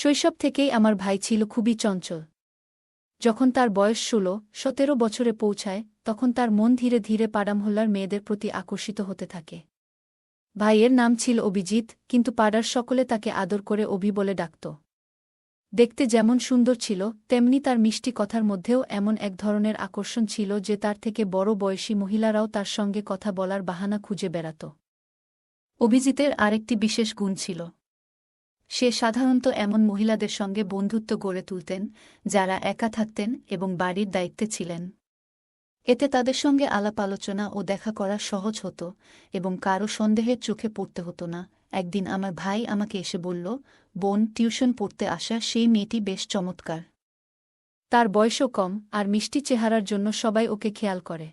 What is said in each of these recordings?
শৈশব থেকেই আমার ভাই ছিল খুবই চঞ্চল। যখন তার বয়স ১৬-১৭ বছরে পৌঁছায় তখন তার মন ধীরে ধীরে পাড়ামহল্লার মেয়েদের প্রতি আকর্ষিত হতে থাকে। ভাইয়ের নাম ছিল অভিজিৎ, কিন্তু পাড়ার সকলে তাকে আদর করে অভি বলে ডাকত। দেখতে যেমন সুন্দর ছিল তেমনি তার মিষ্টি কথার মধ্যেও এমন এক ধরনের আকর্ষণ ছিল যে তার থেকে বড় বয়সী মহিলারাও তার সঙ্গে কথা বলার বাহানা খুঁজে বেড়াত। অভিজিতের আরেকটি বিশেষ গুণ ছিল, সে সাধারণত এমন মহিলাদের সঙ্গে বন্ধুত্ব গড়ে তুলতেন যারা একা থাকতেন এবং বাড়ির দায়িত্বে ছিলেন। এতে তাদের সঙ্গে আলাপ আলোচনা ও দেখা করা সহজ হতো এবং কারও সন্দেহের চোখে পড়তে হতো না। একদিন আমার ভাই আমাকে এসে বলল, বোন, টিউশন পড়তে আসা সেই মেয়েটি বেশ চমৎকার। তার বয়সও কম আর মিষ্টি চেহারার জন্য সবাই ওকে খেয়াল করে।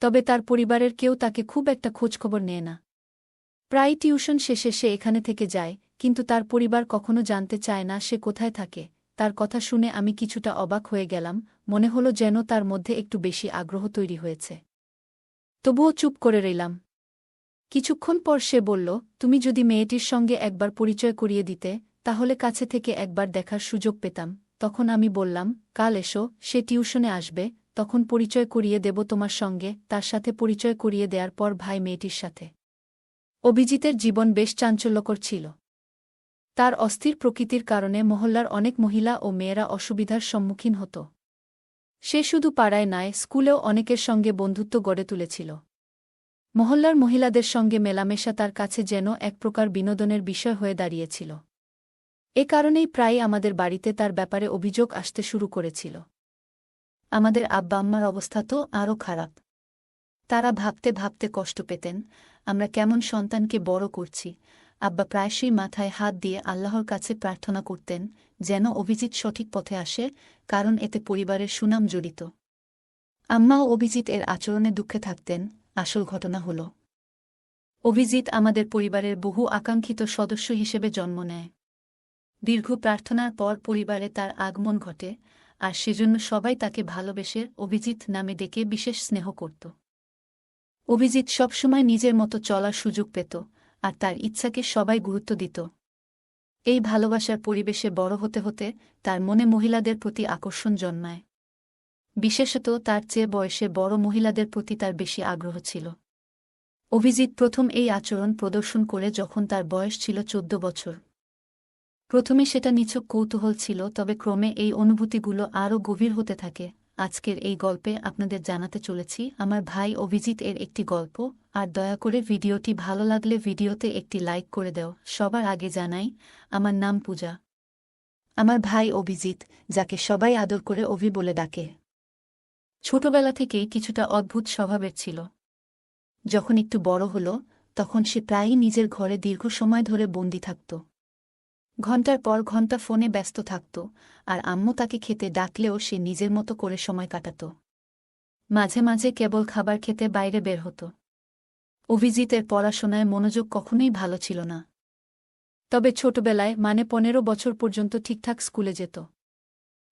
তবে তার পরিবারের কেউ তাকে খুব একটা খোঁজখবর নেয় না। প্রায় টিউশন শেষে সে এখানে থেকে যায়, কিন্তু তার পরিবার কখনো জানতে চায় না সে কোথায় থাকে। তার কথা শুনে আমি কিছুটা অবাক হয়ে গেলাম, মনে হলো যেন তার মধ্যে একটু বেশি আগ্রহ তৈরি হয়েছে। তবুও চুপ করে রইলাম। কিছুক্ষণ পর সে বলল, তুমি যদি মেয়েটির সঙ্গে একবার পরিচয় করিয়ে দিতে তাহলে কাছে থেকে একবার দেখার সুযোগ পেতাম। তখন আমি বললাম, কাল এসো, সে টিউশনে আসবে, তখন পরিচয় করিয়ে দেব তোমার সঙ্গে। তার সাথে পরিচয় করিয়ে দেওয়ার পর ভাই মেয়েটির সাথে। অভিজিতের জীবন বেশ চাঞ্চল্যকর ছিল। তার অস্থির প্রকৃতির কারণে মহল্লার অনেক মহিলা ও মেয়েরা অসুবিধার সম্মুখীন হতো। সে শুধু পাড়ায় নয়, স্কুলেও অনেকের সঙ্গে বন্ধুত্ব গড়ে তুলেছিল। মহল্লার মহিলাদের সঙ্গে মেলামেশা তার কাছে যেন এক প্রকার বিনোদনের বিষয় হয়ে দাঁড়িয়েছিল। এ কারণেই প্রায় আমাদের বাড়িতে তার ব্যাপারে অভিযোগ আসতে শুরু করেছিল। আমাদের আব্বা আম্মার অবস্থা তো আরও খারাপ। তারা ভাবতে ভাবতে কষ্ট পেতেন, আমরা কেমন সন্তানকে বড় করছি। আব্বা প্রায়শই মাথায় হাত দিয়ে আল্লাহর কাছে প্রার্থনা করতেন যেন অভিজিৎ সঠিক পথে আসে, কারণ এতে পরিবারের সুনাম জড়িত। আম্মাও অভিজিৎ এর আচরণে দুঃখে থাকতেন। আসল ঘটনা হল, অভিজিৎ আমাদের পরিবারের বহু আকাঙ্ক্ষিত সদস্য হিসেবে জন্ম নেয়। দীর্ঘ প্রার্থনার পর পরিবারে তার আগমন ঘটে, আর সেজন্য সবাই তাকে ভালোবেসে অভিজিৎ নামে ডেকে বিশেষ স্নেহ করত। অভিজিৎ সবসময় নিজের মতো চলার সুযোগ পেত, আর তার ইচ্ছাকে সবাই গুরুত্ব দিত। এই ভালোবাসার পরিবেশে বড় হতে হতে তার মনে মহিলাদের প্রতি আকর্ষণ জন্মায়। বিশেষত তার চেয়ে বয়সে বড় মহিলাদের প্রতি তার বেশি আগ্রহ ছিল। অভিজিৎ প্রথম এই আচরণ প্রদর্শন করে যখন তার বয়স ছিল ১৪ বছর। প্রথমে সেটা নিছক কৌতূহল ছিল, তবে ক্রমে এই অনুভূতিগুলো আরও গভীর হতে থাকে। আজকের এই গল্পে আপনাদের জানাতে চলেছি আমার ভাই অভিজিৎ এর একটি গল্প। আর দয়া করে ভিডিওটি ভালো লাগলে ভিডিওতে একটি লাইক করে দাও। সবার আগে জানাই, আমার নাম পূজা। আমার ভাই অভিজিৎ, যাকে সবাই আদর করে অভি বলে ডাকে, ছোটবেলা থেকেই কিছুটা অদ্ভুত স্বভাবের ছিল। যখন একটু বড় হল তখন সে প্রায়ই নিজের ঘরে দীর্ঘ সময় ধরে বন্দী থাকত। ঘণ্টার পর ঘণ্টা ফোনে ব্যস্ত থাকত, আর আম্মু তাকে খেতে ডাকলেও সে নিজের মতো করে সময় কাটাত। মাঝে মাঝে কেবল খাবার খেতে বাইরে বের হতো। অভিজিতের পড়াশোনায় মনোযোগ কখনোই ভালো ছিল না। তবে ছোটবেলায় ১৫ বছর পর্যন্ত ঠিকঠাক স্কুলে যেত।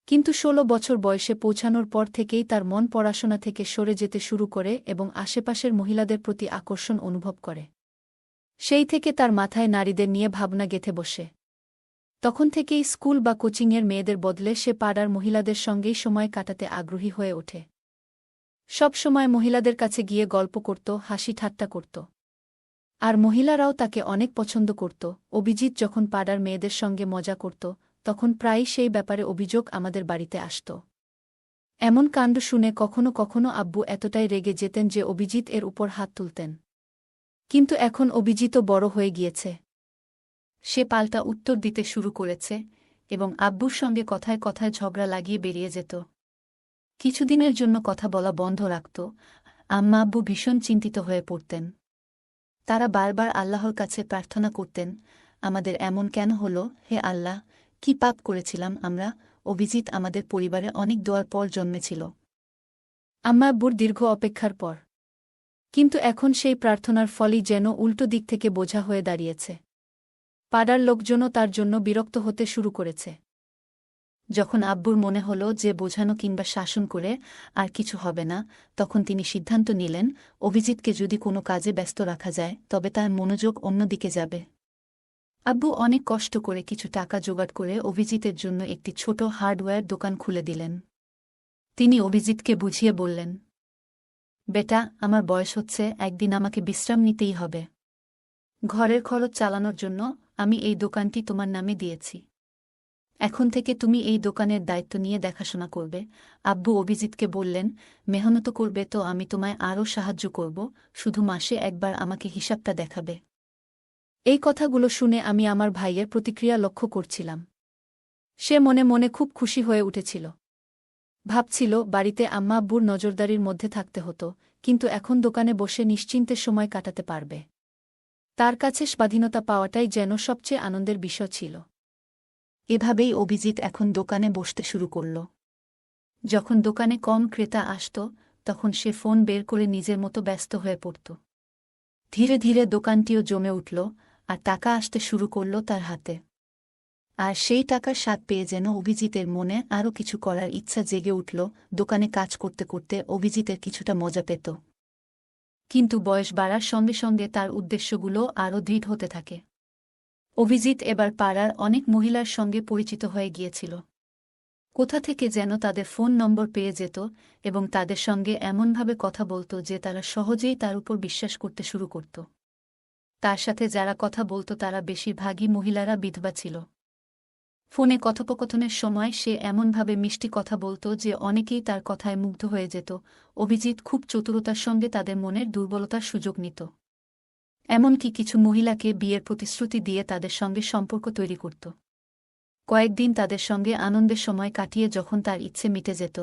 কিন্তু ১৬ বছর বয়সে পৌঁছানোর পর থেকেই তার মন পড়াশোনা থেকে সরে যেতে শুরু করে এবং আশেপাশের মহিলাদের প্রতি আকর্ষণ অনুভব করে। সেই থেকে তার মাথায় নারীদের নিয়ে ভাবনা গেঁথে বসে। তখন থেকেই স্কুল বা কোচিংয়ের মেয়েদের বদলে সে পাড়ার মহিলাদের সঙ্গেই সময় কাটাতে আগ্রহী হয়ে ওঠে। সব সময় মহিলাদের কাছে গিয়ে গল্প করত, হাসি ঠাট্টা করত। আর মহিলারাও তাকে অনেক পছন্দ করত। অভিজিৎ যখন পাড়ার মেয়েদের সঙ্গে মজা করত তখন প্রায়ই সেই ব্যাপারে অভিযোগ আমাদের বাড়িতে আসত। এমন কাণ্ড শুনে কখনো কখনো আব্বু এতটাই রেগে যেতেন যে অভিজিৎ এর উপর হাত তুলতেন। কিন্তু এখন অভিজিৎও বড় হয়ে গিয়েছে। সে পাল্টা উত্তর দিতে শুরু করেছে এবং আব্বুর সঙ্গে কথায় কথায় ঝগড়া লাগিয়ে বেরিয়ে যেত। কিছুদিনের জন্য কথা বলা বন্ধ রাখত। আম্মা আব্বু ভীষণ চিন্তিত হয়ে পড়তেন। তারা বারবার আল্লাহর কাছে প্রার্থনা করতেন, আমাদের এমন কেন হলো, হে আল্লাহ, কি পাপ করেছিলাম আমরা। অভিজিৎ আমাদের পরিবারে অনেক দোয়ার পর জন্মেছিল, আম্মা আব্বুর দীর্ঘ অপেক্ষার পর। কিন্তু এখন সেই প্রার্থনার ফলই যেন উল্টো দিক থেকে বোঝা হয়ে দাঁড়িয়েছে। পাড়ার লোকজনও তার জন্য বিরক্ত হতে শুরু করেছে। যখন আব্বুর মনে হল যে বোঝানো কিংবা শাসন করে আর কিছু হবে না, তখন তিনি সিদ্ধান্ত নিলেন অভিজিৎকে যদি কোনো কাজে ব্যস্ত রাখা যায় তবে তার মনোযোগ অন্যদিকে যাবে। আব্বু অনেক কষ্ট করে কিছু টাকা জোগাড় করে অভিজিতের জন্য একটি ছোট হার্ডওয়্যার দোকান খুলে দিলেন। তিনি অভিজিৎকে বুঝিয়ে বললেন, বেটা, আমার বয়স হচ্ছে, একদিন আমাকে বিশ্রাম নিতেই হবে। ঘরের খরচ চালানোর জন্য আমি এই দোকানটি তোমার নামে দিয়েছি। এখন থেকে তুমি এই দোকানের দায়িত্ব নিয়ে দেখাশোনা করবে। আব্বু অভিজিৎকে বললেন, মেহনত করবে তো আমি তোমায় আরও সাহায্য করব, শুধু মাসে একবার আমাকে হিসাবটা দেখাবে। এই কথাগুলো শুনে আমি আমার ভাইয়ের প্রতিক্রিয়া লক্ষ্য করছিলাম। সে মনে মনে খুব খুশি হয়ে উঠেছিল। ভাবছিল বাড়িতে আম্মা আব্বুর নজরদারির মধ্যে থাকতে হতো, কিন্তু এখন দোকানে বসে নিশ্চিন্তে সময় কাটাতে পারবে। তার কাছে স্বাধীনতা পাওয়াটাই যেন সবচেয়ে আনন্দের বিষয় ছিল। এভাবেই অভিজিৎ এখন দোকানে বসতে শুরু করল। যখন দোকানে কম ক্রেতা আসত, তখন সে ফোন বের করে নিজের মতো ব্যস্ত হয়ে পড়ত। ধীরে ধীরে দোকানটিও জমে উঠল, আর টাকা আসতে শুরু করল তার হাতে। আর সেই টাকার স্বাদ পেয়ে যেন অভিজিতের মনে আরও কিছু করার ইচ্ছা জেগে উঠল। দোকানে কাজ করতে করতে অভিজিতের কিছুটা মজা পেত। কিন্তু বয়স বাড়ার সঙ্গে সঙ্গে তার উদ্দেশ্যগুলো আরও দৃঢ় হতে থাকে। অভিজিৎ এবার পাড়ার অনেক মহিলার সঙ্গে পরিচিত হয়ে গিয়েছিল। কোথা থেকে যেন তাদের ফোন নম্বর পেয়ে যেত এবং তাদের সঙ্গে এমনভাবে কথা বলত যে তারা সহজেই তার উপর বিশ্বাস করতে শুরু করত। তার সাথে যারা কথা বলত তারা বেশিরভাগই মহিলারা বিধবা ছিল। ফোনে কথোপকথনের সময় সে এমনভাবে মিষ্টি কথা বলত যে অনেকেই তার কথায় মুগ্ধ হয়ে যেত। অভিজিৎ খুব চতুরতার সঙ্গে তাদের মনের দুর্বলতার সুযোগ নিত। এমনকি কিছু মহিলাকে বিয়ের প্রতিশ্রুতি দিয়ে তাদের সঙ্গে সম্পর্ক তৈরি করত। কয়েকদিন তাদের সঙ্গে আনন্দের সময় কাটিয়ে যখন তার ইচ্ছে মিটে যেত,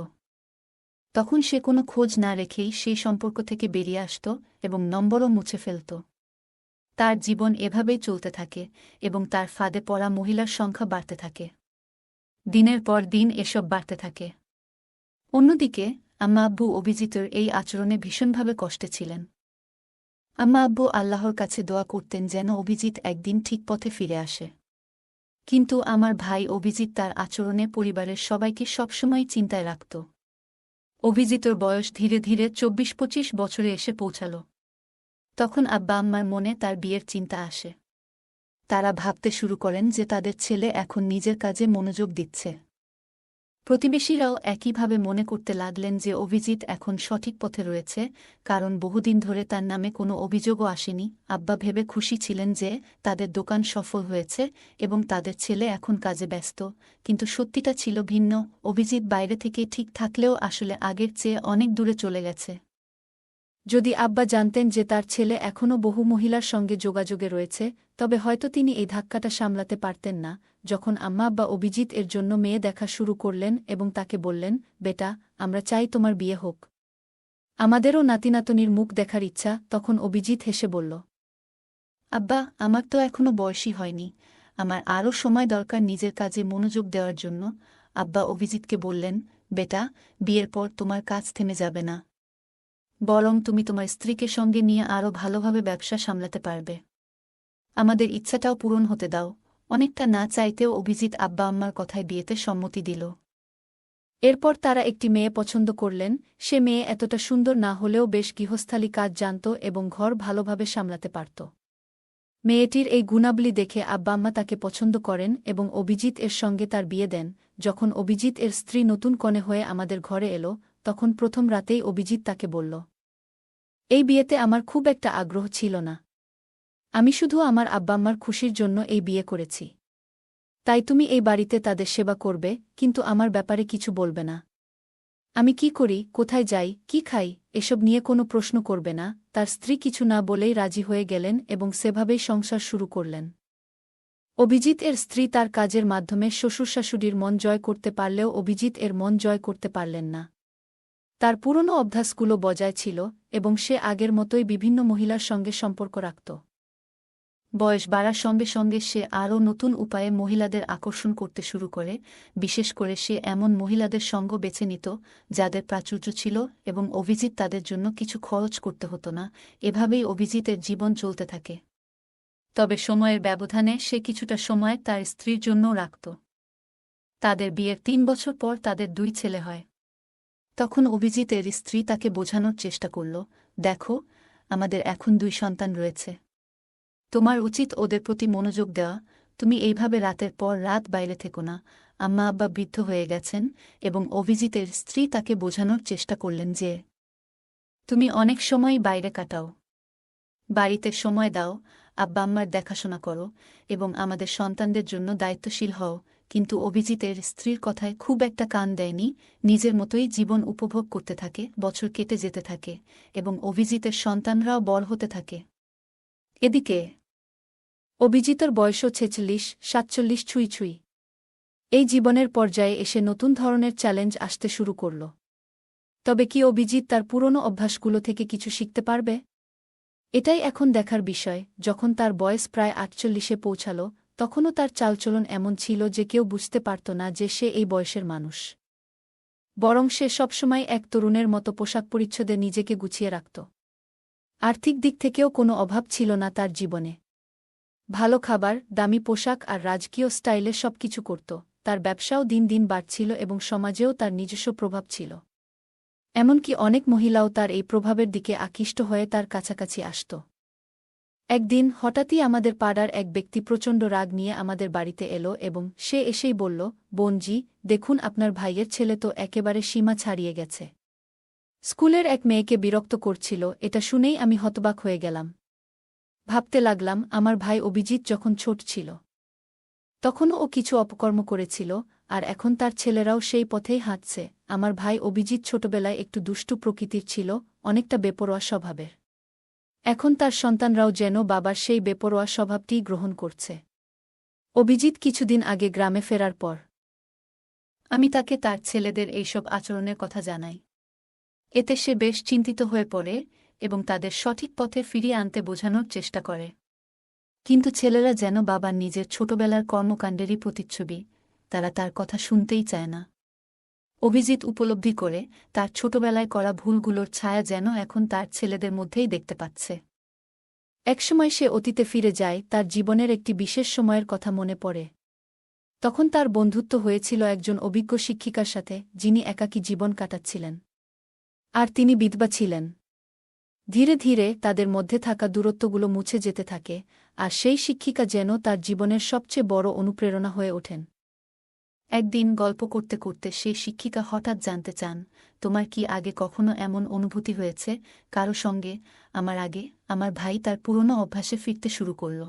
তখন সে কোনো খোঁজ না রেখেই সেই সম্পর্ক থেকে বেরিয়ে আসত এবং নম্বরও মুছে ফেলত। তার জীবন এভাবেই চলতে থাকে এবং তার ফাঁদে পড়া মহিলার সংখ্যা বাড়তে থাকে। দিনের পর দিন এসব বাড়তে থাকে। অন্যদিকে আম্মা আব্বু অভিজিতের এই আচরণে ভীষণভাবে কষ্টে ছিলেন। আম্মা আব্বু আল্লাহর কাছে দোয়া করতেন যেন অভিজিৎ একদিন ঠিক পথে ফিরে আসে। কিন্তু আমার ভাই অভিজিৎ তার আচরণে পরিবারের সবাইকে সবসময় চিন্তায় রাখত। অভিজিতের বয়স ধীরে ধীরে 24-25 বছরে এসে পৌঁছাল। তখন আব্বা আম্মার মনে তার বিয়ের চিন্তা আসে। তারা ভাবতে শুরু করেন যে তাদের ছেলে এখন নিজের কাজে মনোযোগ দিচ্ছে। প্রতিবেশীরাও একইভাবে মনে করতে লাগলেন যে অভিজিৎ এখন সঠিক পথে রয়েছে, কারণ বহুদিন ধরে তার নামে কোনো অভিযোগও আসেনি। আব্বা ভেবে খুশি ছিলেন যে তাদের দোকান সফল হয়েছে এবং তাদের ছেলে এখন কাজে ব্যস্ত, কিন্তু সত্যিটা ছিল ভিন্ন। অভিজিৎ বাইরে থেকে ঠিক থাকলেও আসলে আগের চেয়ে অনেক দূরে চলে গেছে। যদি আব্বা জানতেন যে তার ছেলে এখনও বহু মহিলার সঙ্গে যোগাযোগে রয়েছে, তবে হয়তো তিনি এই ধাক্কাটা সামলাতে পারতেন না। যখন আম্মা আব্বা অভিজিৎ এর জন্য মেয়ে দেখা শুরু করলেন এবং তাকে বললেন, বেটা, আমরা চাই তোমার বিয়ে হোক, আমাদেরও নাতিনাতনির মুখ দেখার ইচ্ছা, তখন অভিজিৎ হেসে বলল, আব্বা, আমার তো এখনো বয়সই হয়নি, আমার আরও সময় দরকার নিজের কাজে মনোযোগ দেওয়ার জন্য। আব্বা অভিজিৎকে বললেন, বেটা, বিয়ের পর তোমার কাজ থেমে যাবে না, বরং তুমি তোমার স্ত্রীকে সঙ্গে নিয়ে আরও ভালোভাবে ব্যবসা সামলাতে পারবে। আমাদের ইচ্ছাটাও পূরণ হতে দাও। অনেকটা না চাইতেও অভিজিৎ আব্বা আম্মার কথায় বিয়েতে সম্মতি দিল। এরপর তারা একটি মেয়ে পছন্দ করলেন। সে মেয়ে এতটা সুন্দর না হলেও বেশ গৃহস্থালী কাজ জানত এবং ঘর ভালোভাবে সামলাতে পারত। মেয়েটির এই গুণাবলী দেখে আব্বা আম্মা তাকে পছন্দ করেন এবং অভিজিৎ এর সঙ্গে তার বিয়ে দেন। যখন অভিজিৎ এর স্ত্রী নতুন কনে হয়ে আমাদের ঘরে এলো, তখন প্রথম রাতেই অভিজিৎ তাকে বলল, এই বিয়েতে আমার খুব একটা আগ্রহ ছিল না। আমি শুধু আমার আব্বাম্মার খুশির জন্য এই বিয়ে করেছি। তাই তুমি এই বাড়িতে তাদের সেবা করবে, কিন্তু আমার ব্যাপারে কিছু বলবে না। আমি কি করি, কোথায় যাই, কি খাই, এসব নিয়ে কোনো প্রশ্ন করবে না। তার স্ত্রী কিছু না বলেই রাজি হয়ে গেলেন এবং সেভাবেই সংসার শুরু করলেন। অভিজিৎ এর স্ত্রী তার কাজের মাধ্যমে শ্বশুর-শাশুড়ির মন জয় করতে পারলেও অভিজিৎ এর মন জয় করতে পারলেন না। তার পুরনো অভ্যাসগুলো বজায় ছিল এবং সে আগের মতোই বিভিন্ন মহিলার সঙ্গে সম্পর্ক রাখত। বয়স বাড়ার সঙ্গে সঙ্গে সে আরও নতুন উপায়ে মহিলাদের আকর্ষণ করতে শুরু করে। বিশেষ করে সে এমন মহিলাদের সঙ্গ বেছে নিত যাদের প্রাচুর্য ছিল এবং অভিজিৎ তাদের জন্য কিছু খরচ করতে হতো না। এভাবেই অভিজিতের জীবন চলতে থাকে। তবে সময়ের ব্যবধানে সে কিছুটা সময় তার স্ত্রীর জন্যও রাখত। তাদের বিয়ের 3 বছর পর তাদের 2 ছেলে হয়। তখন অভিজিতের স্ত্রী তাকে বোঝানোর চেষ্টা করল, দেখো, আমাদের এখন 2 সন্তান রয়েছে। তোমার উচিত ওদের প্রতি মনোযোগ দেওয়া। তুমি এইভাবে রাতের পর রাত বাইরে থেকো না। আম্মা আব্বা বৃদ্ধ হয়ে গেছেন এবং অভিজিতের স্ত্রী তাকে বোঝানোর চেষ্টা করলেন যে তুমি অনেক সময়ই বাইরে কাটাও। বাড়িতে সময় দাও, আব্বা আম্মার দেখাশোনা করো এবং আমাদের সন্তানদের জন্য দায়িত্বশীল হও। কিন্তু অভিজিতের স্ত্রীর কথায় খুব একটা কান দেয়নি, নিজের মতোই জীবন উপভোগ করতে থাকে। বছর কেটে যেতে থাকে এবং অভিজিতের সন্তানরাও বড় হতে থাকে। এদিকে অভিজিতের বয়সও 46-47 ছুঁই ছুঁই। এই জীবনের পর্যায়ে এসে নতুন ধরনের চ্যালেঞ্জ আসতে শুরু করল। তবে কি অভিজিৎ তার পুরনো অভ্যাসগুলো থেকে কিছু শিখতে পারবে? এটাই এখন দেখার বিষয়। যখন তার বয়স প্রায় 48-এ পৌঁছাল, তখনও তার চালচলন এমন ছিল যে কেউ বুঝতে পারত না যে সে এই বয়সের মানুষ। বরং সে সবসময় এক তরুণের মতো পোশাক পরিচ্ছদে নিজেকে গুছিয়ে রাখত। আর্থিক দিক থেকেও কোনো অভাব ছিল না তার জীবনে। ভালো খাবার, দামি পোশাক আর রাজকীয় স্টাইলে সবকিছু করত। তার ব্যবসাও দিন দিন বাড়ছিল এবং সমাজেও তার নিজস্ব প্রভাব ছিল। এমনকি অনেক মহিলাও তার এই প্রভাবের দিকে আকৃষ্ট হয়ে তার কাছাকাছি আসত। একদিন হঠাৎই আমাদের পাড়ার এক ব্যক্তি প্রচণ্ড রাগ নিয়ে আমাদের বাড়িতে এলো এবং সে এসেই বলল, বোনজি, দেখুন আপনার ভাইয়ের ছেলে তো একেবারে সীমা ছাড়িয়ে গেছে। স্কুলের এক মেয়েকে বিরক্ত করছিল। এটা শুনেই আমি হতবাক হয়ে গেলাম। ভাবতে লাগলাম, আমার ভাই অভিজিৎ যখন ছোট ছিল তখনও ও কিছু অপকর্ম করেছিল, আর এখন তার ছেলেরাও সেই পথেই হাঁটছে। আমার ভাই অভিজিৎ ছোটবেলায় একটু দুষ্টু প্রকৃতির ছিল, অনেকটা বেপরোয়া স্বভাবের। এখন তার সন্তানরাও যেন বাবার সেই বেপরোয়া স্বভাবটিই গ্রহণ করছে। অভিজিৎ কিছুদিন আগে গ্রামে ফেরার পর আমি তাকে তার ছেলেদের এইসব আচরণের কথা জানাই। এতে সে বেশ চিন্তিত হয়ে পড়ে এবং তাদের সঠিক পথে ফিরিয়ে আনতে বোঝানোর চেষ্টা করে। কিন্তু ছেলেরা যেন বাবার নিজের ছোটবেলার কর্মকাণ্ডেরই প্রতিচ্ছবি, তারা তার কথা শুনতেই চায় না। অভিজিৎ উপলব্ধি করে তার ছোটবেলায় করা ভুলগুলোর ছায়া যেন এখন তার ছেলেদের মধ্যেই দেখতে পাচ্ছে। একসময় সে অতীতে ফিরে যায়, তার জীবনের একটি বিশেষ সময়ের কথা মনে পড়ে। তখন তার বন্ধুত্ব হয়েছিল একজন অভিজ্ঞ শিক্ষিকার সাথে, যিনি একাকী জীবন কাটাচ্ছিলেন। আর তিনি বিধবা ছিলেন। ধীরে ধীরে তাদের মধ্যে থাকা দূরত্বগুলো মুছে যেতে থাকে, আর সেই শিক্ষিকা যেন তার জীবনের সবচেয়ে বড় অনুপ্রেরণা হয়ে ওঠেন। একদিন গল্প করতে করতে সেই শিক্ষিকা হঠাৎ জানতে চান, তোমার কি আগে কখনো এমন অনুভূতি হয়েছে কারো সঙ্গে? আমার আগে আমার ভাই তার পুরনো অভ্যাসে ফিরতে শুরু করল।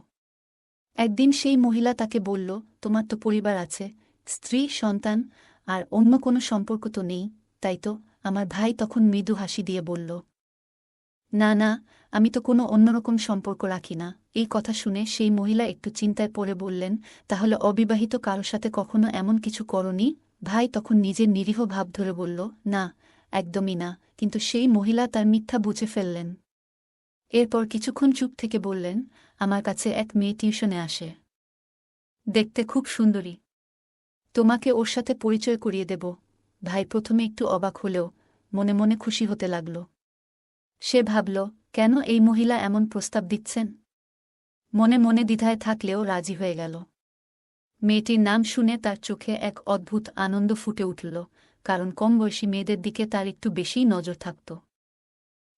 একদিন সেই মহিলা তাকে বলল, তোমার তো পরিবার আছে, স্ত্রী, সন্তান, আর অন্য কোনো সম্পর্ক তো নেই, তাই তো? আমার ভাই তখন মৃদু হাসি দিয়ে বলল, না না, আমি তো কোনো অন্যরকম সম্পর্ক রাখি না। এই কথা শুনে সেই মহিলা একটু চিন্তায় পড়ে বললেন, তাহলে অবিবাহিত কারো সাথে কখনো এমন কিছু করনি? ভাই তখন নিজের নিরীহ ভাব ধরে বলল, না, একদমই না। কিন্তু সেই মহিলা তার মিথ্যা বুঝে ফেললেন। এরপর কিছুক্ষণ চুপ থেকে বললেন, আমার কাছে এক মেয়ে টিউশনে আসে। দেখতে খুব সুন্দরী। তোমাকে ওর সাথে পরিচয় করিয়ে দেব। ভাই প্রথমে একটু অবাক হলেও মনে মনে খুশি হতে লাগল। সে ভাবল, কেন এই মহিলা এমন প্রস্তাব দিচ্ছেন? মনে মনে দ্বিধায় থাকলেও রাজি হয়ে গেল। মেয়েটির নাম শুনে তার চোখে এক অদ্ভুত আনন্দ ফুটে উঠল, কারণ কম বয়সী মেয়েদের দিকে তার একটু বেশিই নজর থাকত।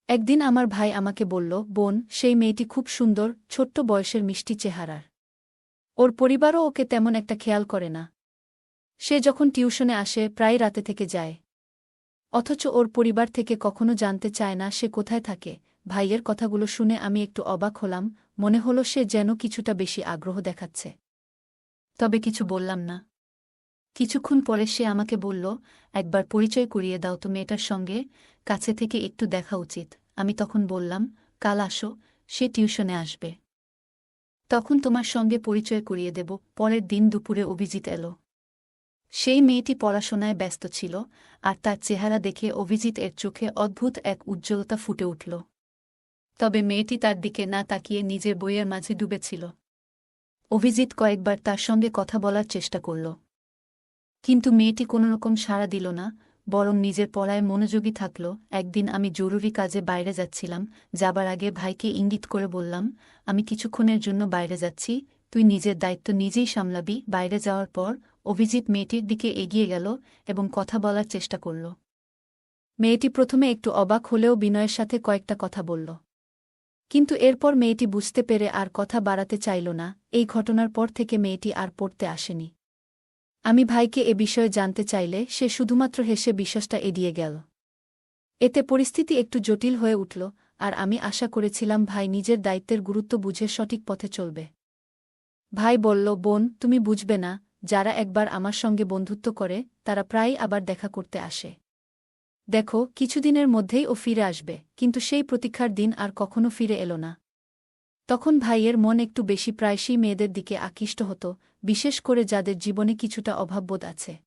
একদিন আমার ভাই আমাকে বলল, বোন, সেই মেয়েটি খুব সুন্দর, ছোট্ট বয়সের মিষ্টি চেহারার। ওর পরিবারও ওকে তেমন একটা খেয়াল করে না। সে যখন টিউশনে আসে প্রায় রাতে থেকে যায়। অথচ ওর পরিবার থেকে কখনো জানতে চায় না সে কোথায় থাকে। ভাইয়ের কথাগুলো শুনে আমি একটু অবাক হলাম, মনে হলো সে যেন কিছুটা বেশি আগ্রহ দেখাচ্ছে। তবে কিছু বললাম না। কিছুক্ষণ পরে সে আমাকে বলল, একবার পরিচয় করিয়ে দাও তো মেয়েটার সঙ্গে, কাছে থেকে একটু দেখা উচিত। আমি তখন বললাম, কাল আসো, সে টিউশনে আসবে। তখন তোমার সঙ্গে পরিচয় করিয়ে দেব। পরের দিন দুপুরে অভিজিৎ এলো। সেই মেয়েটি পড়াশোনায় ব্যস্ত ছিল, আর তার চেহারা দেখে অভিজিৎ এর চোখে অদ্ভুত এক উজ্জ্বলতা ফুটে উঠল। তবে মেয়েটি তার দিকে না তাকিয়ে নিজের বইয়ের মাঝে ডুবেছিল। অভিজিৎ কয়েকবার তার সঙ্গে কথা বলার চেষ্টা করল, কিন্তু মেয়েটি কোনোরকম সাড়া দিল না, বরং নিজের পড়ায় মনোযোগী থাকল। একদিন আমি জরুরি কাজে বাইরে যাচ্ছিলাম। যাবার আগে ভাইকে ইঙ্গিত করে বললাম, আমি কিছুক্ষণের জন্য বাইরে যাচ্ছি, তুই নিজের দায়িত্ব নিজেই সামলাবি। বাইরে যাওয়ার পর অভিজিৎ মেয়েটির দিকে এগিয়ে গেল এবং কথা বলার চেষ্টা করল। মেয়েটি প্রথমে একটু অবাক হলেও বিনয়ের সাথে কয়েকটা কথা বলল। কিন্তু এরপর মেয়েটি বুঝতে পেরে আর কথা বাড়াতে চাইল না। এই ঘটনার পর থেকে মেয়েটি আর পড়তে আসেনি। আমি ভাইকে এ বিষয়ে জানতে চাইলে সে শুধুমাত্র হেসে বিষয়টা এড়িয়ে গেল। এতে পরিস্থিতি একটু জটিল হয়ে উঠল, আর আমি আশা করেছিলাম ভাই নিজের দায়িত্বের গুরুত্ব বুঝে সঠিক পথে চলবে। ভাই বলল, বোন, তুমি বুঝবে না, যারা একবার আমার সঙ্গে বন্ধুত্ব করে তারা প্রায়ই আবার দেখা করতে আসে। দেখো, কিছুদিনের মধ্যেই ও ফিরে আসবে, কিন্তু সেই প্রতীক্ষার দিন আর কখনো ফিরে এলো না। তখন ভাইয়ের মন একটু বেশি প্রায়শই মেয়েদের দিকে আকৃষ্ট হতো, বিশেষ করে যাদের জীবনে কিছুটা অভাববোধ আছে।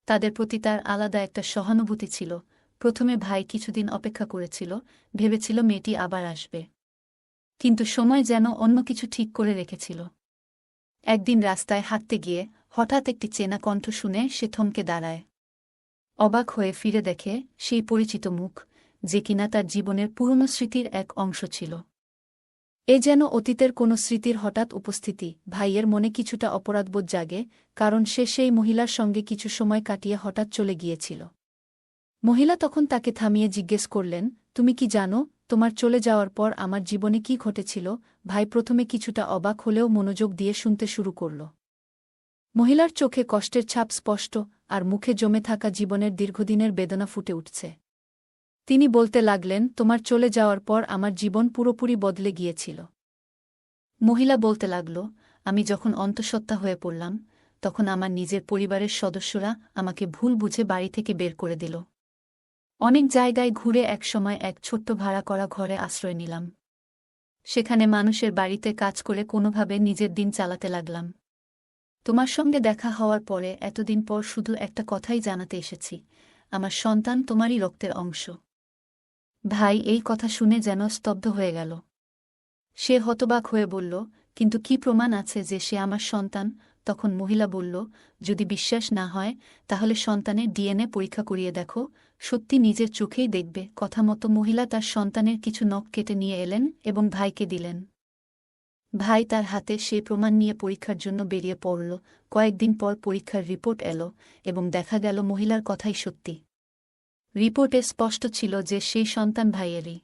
তাদের প্রতি তার আলাদা একটা সহানুভূতি ছিল। প্রথমে ভাই কিছুদিন অপেক্ষা করেছিল, ভেবেছিল মেয়েটি আবার আসবে। কিন্তু সময় যেন অন্য কিছু ঠিক করে রেখেছিল। একদিন রাস্তায় হাঁটতে গিয়ে হঠাৎ একটি চেনা কণ্ঠ শুনে সে থমকে দাঁড়ায়। অবাক হয়ে ফিরে দেখে সেই পরিচিত মুখ, যে কিনা তার জীবনের পুরনো স্মৃতির এক অংশ ছিল। এ যেন অতীতের কোনো স্মৃতির হঠাৎ উপস্থিতি। ভাইয়ের মনে কিছুটা অপরাধবোধ জাগে, কারণ সে সেই মহিলার সঙ্গে কিছু সময় কাটিয়ে হঠাৎ চলে গিয়েছিল। মহিলা তখন তাকে থামিয়ে জিজ্ঞেস করলেন, তুমি কি জানো তোমার চলে যাওয়ার পর আমার জীবনে কি ঘটেছিল? ভাই প্রথমে কিছুটা অবাক হলেও মনোযোগ দিয়ে শুনতে শুরু করল। মহিলার চোখে কষ্টের ছাপ স্পষ্ট, আর মুখে জমে থাকা জীবনের দীর্ঘদিনের বেদনা ফুটে উঠছে। তিনি বলতে লাগলেন, তোমার চলে যাওয়ার পর আমার জীবন পুরোপুরি বদলে গিয়েছিল। মহিলা বলতে লাগল, আমি যখন অন্তঃসত্ত্বা হয়ে পড়লাম, তখন আমার নিজের পরিবারের সদস্যরা আমাকে ভুল বুঝে বাড়ি থেকে বের করে দিল। অনেক জায়গায় ঘুরে একসময় এক ছোট্ট ভাড়া করা ঘরে আশ্রয় নিলাম। সেখানে মানুষের বাড়িতে কাজ করে কোনোভাবে নিজের দিন চালাতে লাগলাম। তোমার সঙ্গে দেখা হওয়ার পরে এতদিন পর শুধু একটা কথাই জানাতে এসেছি, আমার সন্তান তোমারই রক্তের অংশ। ভাই এই কথা শুনে যেন স্তব্ধ হয়ে গেল। সে হতবাক হয়ে বলল, কিন্তু কি প্রমাণ আছে যে সে আমার সন্তান? তখন মহিলা বলল, যদি বিশ্বাস না হয় তাহলে সন্তানের ডিএনএ পরীক্ষা করিয়ে দেখো, সত্যি নিজের চোখেই দেখবে। কথা মতো মহিলা তার সন্তানের কিছু নখ কেটে নিয়ে এলেন এবং ভাইকে দিলেন। ভাই তার হাতে সেই প্রমাণ নিয়ে পরীক্ষার জন্য বেরিয়ে পড়ল। কয়েকদিন পর পরীক্ষার রিপোর্ট এলো এবং দেখা গেল মহিলার কথাই সত্যি। রিপোর্টে স্পষ্ট ছিল যে সেই সন্তান ভাইয়েরই।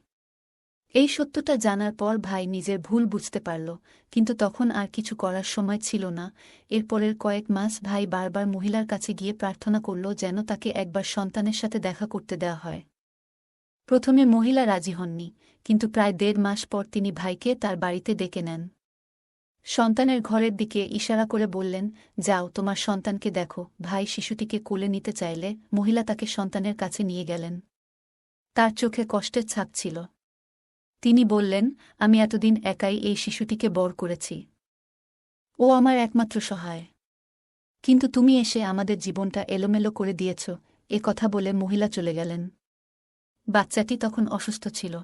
এই সত্যটা জানার পর ভাই নিজের ভুল বুঝতে পারল, কিন্তু তখন আর কিছু করার সময় ছিল না। এরপরের কয়েক মাস ভাই বারবার মহিলার কাছে গিয়ে প্রার্থনা করল যেন তাকে একবার সন্তানের সাথে দেখা করতে দেওয়া হয়। প্রথমে মহিলা রাজি হননি, কিন্তু প্রায় 1.5 মাস পর তিনি ভাইকে তার বাড়িতে ডেকে নেন। সন্তানের ঘরের দিকে ইশারা করে বললেন, যাও তোমার সন্তানকে দেখো। ভাই শিশুটিকে কোলে নিতে চাইলে মহিলা তাকে সন্তানের কাছে নিয়ে গেলেন। তার চোখে কষ্টের ছাপ ছিল। তিনি বললেন, আমি এতদিন একাই এই শিশুটিকে বড় করেছি। ও আমার একমাত্র সহায়। কিন্তু তুমি এসে আমাদের জীবনটা এলোমেলো করে দিয়েছ। এ কথা বলে মহিলা চলে গেলেন। বাচ্চাটি তখন অসুস্থ ছিল।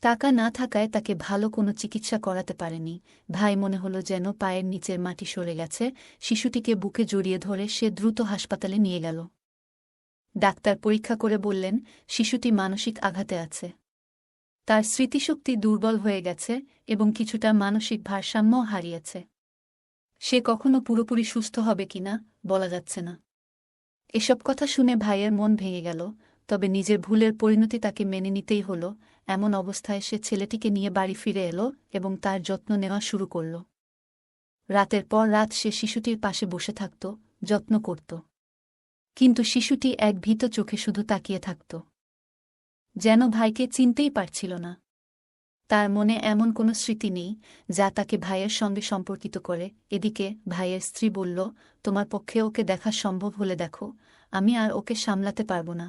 টাকা না থাকায় তাকে ভালো কোনো চিকিৎসা করাতে পারেনি। ভাই মনে হলো যেন পায়ের নিচের মাটি সরে গেছে। শিশুটিকে বুকে জড়িয়ে ধরে সে দ্রুত হাসপাতালে নিয়ে গেল। ডাক্তার পরীক্ষা করে বললেন, শিশুটি মানসিক আঘাতে আছে। তার স্মৃতিশক্তি দুর্বল হয়ে গেছে এবং কিছুটা মানসিক ভারসাম্য হারিয়েছে। সে কখনো পুরোপুরি সুস্থ হবে কিনা বলা যাচ্ছে না। এসব কথা শুনে ভাইয়ের মন ভেঙে গেল, তবে নিজের ভুলের পরিণতি তাকে মেনে নিতেই হল। এমন অবস্থায় সে ছেলেটিকে নিয়ে বাড়ি ফিরে এলো এবং তার যত্ন নেওয়া শুরু করল। রাতের পর রাত সে শিশুটির পাশে বসে থাকত, যত্ন করত। কিন্তু শিশুটি এক ভীত চোখে শুধু তাকিয়ে থাকত, যেন ভাইকে চিনতেই পারছিল না। তার মনে এমন কোনো স্মৃতি নেই যা তাকে ভাইয়ের সঙ্গে সম্পর্কিত করে। এদিকে ভাইয়ের স্ত্রী বলল, তোমার পক্ষে ওকে দেখা সম্ভব হলে দেখো, আমি আর ওকে সামলাতে পারব না।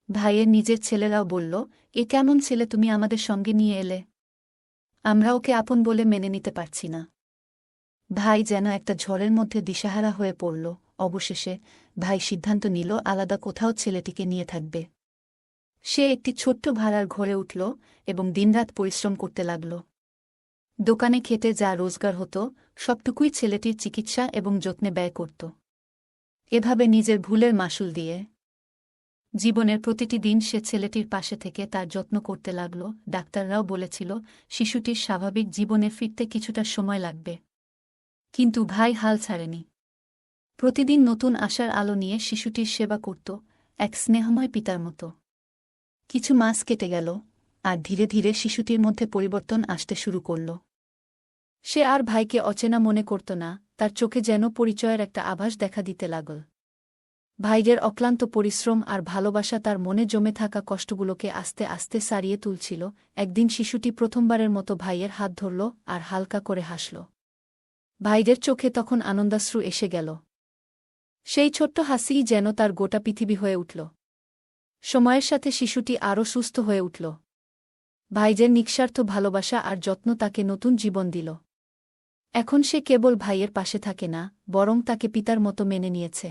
ভাইয়ের নিজের ছেলেরাও বলল, এ কেমন ছেলে তুমি আমাদের সঙ্গে নিয়ে এলে? আমরা ওকে আপন বলে মেনে নিতে পারছি না। ভাই যেন একটা ঝড়ের মধ্যে দিশাহারা হয়ে পড়ল। অবশেষে ভাই সিদ্ধান্ত নিল আলাদা কোথাও ছেলেটিকে নিয়ে থাকবে। সে একটি ছোট্ট ভাড়ার ঘরে উঠল এবং দিনরাত পরিশ্রম করতে লাগল। দোকানে খেতে যা রোজগার হতো সবটুকুই ছেলেটির চিকিৎসা এবং যত্নে ব্যয় করত। এভাবে নিজের ভুলের মাসুল দিয়ে জীবনের প্রতিটি দিন সে ছেলেটির পাশে থেকে তার যত্ন করতে লাগল। ডাক্তাররাও বলেছিল শিশুটির স্বাভাবিক জীবনে ফিরতে কিছুটা সময় লাগবে। কিন্তু ভাই হাল ছাড়েনি। প্রতিদিন নতুন আশার আলো নিয়ে শিশুটির সেবা করত, এক স্নেহময় পিতার মতো। কিছু মাস কেটে গেল। আর ধীরে ধীরে শিশুটির মধ্যে পরিবর্তন আসতে শুরু করল। সে আর ভাইকে অচেনা মনে করত না, তার চোখে যেন পরিচয়ের একটা আভাস দেখা দিতে লাগল। ভাইয়ের অক্লান্ত পরিশ্রম আর ভালোবাসা তার মনে জমে থাকা কষ্টগুলোকে আস্তে আস্তে সারিয়ে তুলছিল। একদিন শিশুটি প্রথমবারের মতো ভাইয়ের হাত ধরল আর হালকা করে হাসল। ভাইয়ের চোখে তখন আনন্দাশ্রু এসে গেল। সেই ছোট্ট হাসিই যেন তার গোটা পৃথিবী হয়ে উঠল। সময়ের সাথে শিশুটি আরও সুস্থ হয়ে উঠল। ভাইয়ের নিঃস্বার্থ ভালোবাসা আর যত্ন তাকে নতুন জীবন দিল। এখন সে কেবল ভাইয়ের পাশে থাকে না, বরং তাকে পিতার মতো মেনে নিয়েছে।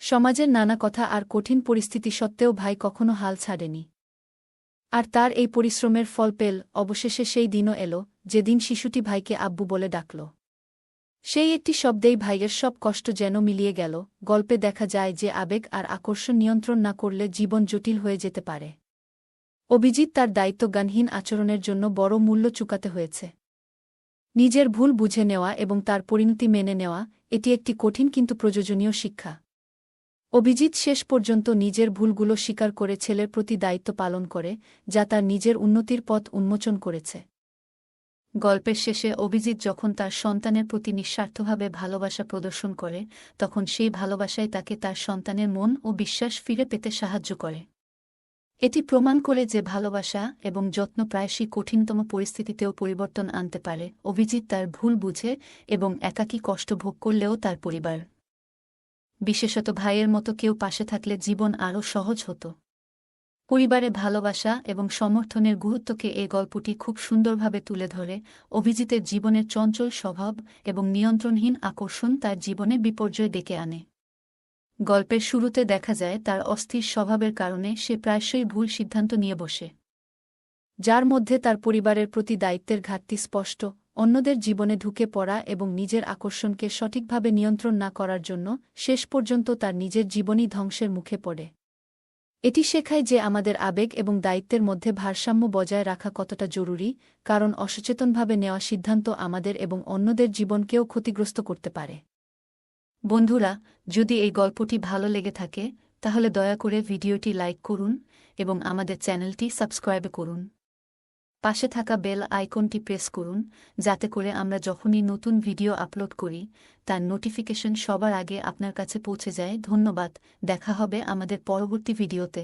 সমাজের নানা কথা আর কঠিন পরিস্থিতি সত্ত্বেও ভাই কখনো হাল ছাড়েনি। আর তার এই পরিশ্রমের ফল পেল অবশেষে সেই দিনও এলো, যেদিন শিশুটি ভাইকে আব্বু বলে ডাকল। সেই একটি শব্দেই ভাইয়ের সব কষ্ট যেন মিলিয়ে গেল। গল্পে দেখা যায় যে আবেগ আর আকর্ষণ নিয়ন্ত্রণ না করলে জীবন জটিল হয়ে যেতে পারে। অভিজিৎ তার দায়িত্বজ্ঞানহীন আচরণের জন্য বড় মূল্য চুকাতে হয়েছে। নিজের ভুল বুঝে নেওয়া এবং তার পরিণতি মেনে নেওয়া, এটি একটি কঠিন কিন্তু প্রয়োজনীয় শিক্ষা। অভিজিৎ শেষ পর্যন্ত নিজের ভুলগুলো স্বীকার করে ছেলের প্রতি দায়িত্ব পালন করে, যা তার নিজের উন্নতির পথ উন্মোচন করেছে। গল্পের শেষে অভিজিৎ যখন তার সন্তানের প্রতি নিঃস্বার্থভাবে ভালোবাসা প্রদর্শন করে, তখন সেই ভালোবাসাই তাকে তার সন্তানের মন ও বিশ্বাস ফিরে পেতে সাহায্য করে। এটি প্রমাণ করে যে ভালোবাসা এবং যত্ন প্রায়শই কঠিনতম পরিস্থিতিতেও পরিবর্তন আনতে পারে। অভিজিৎ তার ভুল বুঝে এবং একাকী কষ্ট ভোগ করলেও তার পরিবার, বিশেষত ভাইয়ের মতো কেউ পাশে থাকলে জীবন আরও সহজ হতো। পরিবারে ভালোবাসা এবং সমর্থনের গুরুত্বকে এই গল্পটি খুব সুন্দরভাবে তুলে ধরে। অভিজিতের জীবনের চঞ্চল স্বভাব এবং নিয়ন্ত্রণহীন আকর্ষণ তার জীবনে বিপর্যয় ডেকে আনে। গল্পের শুরুতে দেখা যায় তার অস্থির স্বভাবের কারণে সে প্রায়শই ভুল সিদ্ধান্ত নিয়ে বসে, যার মধ্যে তার পরিবারের প্রতি দায়িত্বের ঘাটতি স্পষ্ট। অন্যদের জীবনে ঢুকে পড়া এবং নিজের আকর্ষণকে সঠিকভাবে নিয়ন্ত্রণ না করার জন্য শেষ পর্যন্ত তার নিজের জীবনই ধ্বংসের মুখে পড়ে। এটি শেখায় যে আমাদের আবেগ এবং দায়িত্বের মধ্যে ভারসাম্য বজায় রাখা কতটা জরুরি, কারণ অসচেতনভাবে নেওয়া সিদ্ধান্ত আমাদের এবং অন্যদের জীবনকেও ক্ষতিগ্রস্ত করতে পারে। বন্ধুরা, যদি এই গল্পটি ভালো লেগে থাকে তাহলে দয়া করে ভিডিওটি লাইক করুন এবং আমাদের চ্যানেলটি সাবস্ক্রাইব করুন। পাশে থাকা বেল আইকনটি প্রেস করুন, যাতে করে আমরা যখনই নতুন ভিডিও আপলোড করি তার নোটিফিকেশন সবার আগে আপনার কাছে পৌঁছে যায়। ধন্যবাদ। দেখা হবে আমাদের পরবর্তী ভিডিওতে।